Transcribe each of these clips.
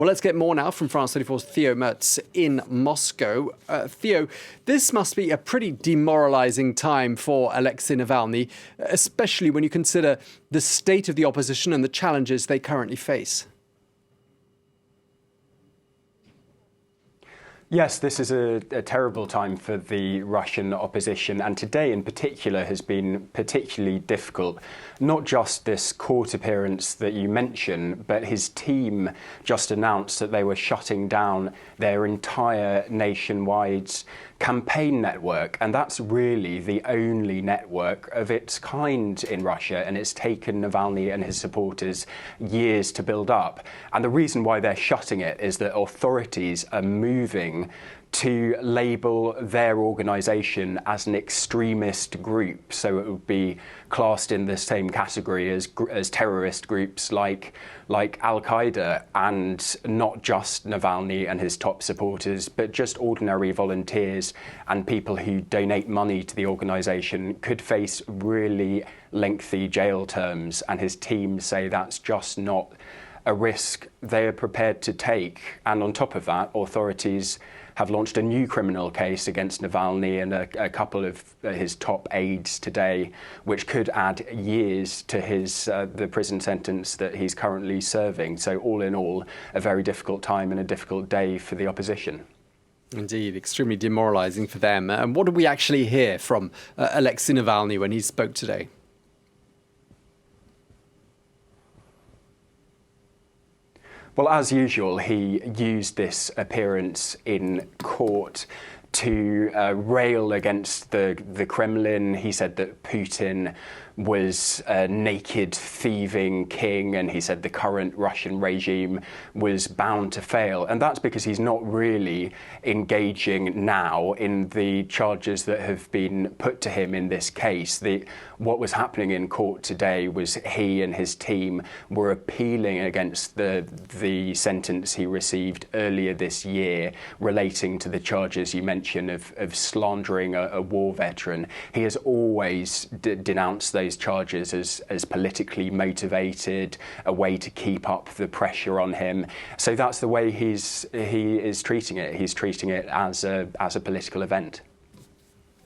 Well, let's get more now from France 24's Theo Mertz in Moscow. Theo, this must be a pretty demoralising time for Alexei Navalny, especially when you consider the state of the opposition and the challenges they currently face. Yes, this is a terrible time for the Russian opposition, and today in particular has been particularly difficult. Not just this court appearance that you mentioned, but his team just announced that they were shutting down their entire nationwide campaign network, and that's really the only network of its kind in Russia, and it's taken Navalny and his supporters years to build up. And the reason why they're shutting it is that authorities are moving to label their organisation as an extremist group, so it would be classed in the same category as terrorist groups like Al-Qaeda, and not just Navalny and his top supporters, but just ordinary volunteers and people who donate money to the organisation could face really lengthy jail terms, and his team say that's just not a risk they are prepared to take. And on top of that, authorities have launched a new criminal case against Navalny and a couple of his top aides today, which could add years to the prison sentence that he's currently serving. So all in all, a very difficult time and a difficult day for the opposition. Indeed, extremely demoralising for them. And what did we actually hear from Alexei Navalny when he spoke today? Well, as usual, he used this appearance in court to rail against the Kremlin. He said that Putin was a naked, thieving king, and he said the current Russian regime was bound to fail. And that's because he's not really engaging now in the charges that have been put to him in this case. What was happening in court today was he and his team were appealing against the sentence he received earlier this year relating to the charges you mentioned of slandering a war veteran. He has always denounced those charges as politically motivated, a way to keep up the pressure on him. So that's the way he is treating it. He's treating it as a political event.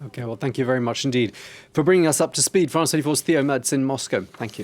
Okay, well, thank you very much indeed for bringing us up to speed. France 24's Theo Mertz in Moscow. Thank you.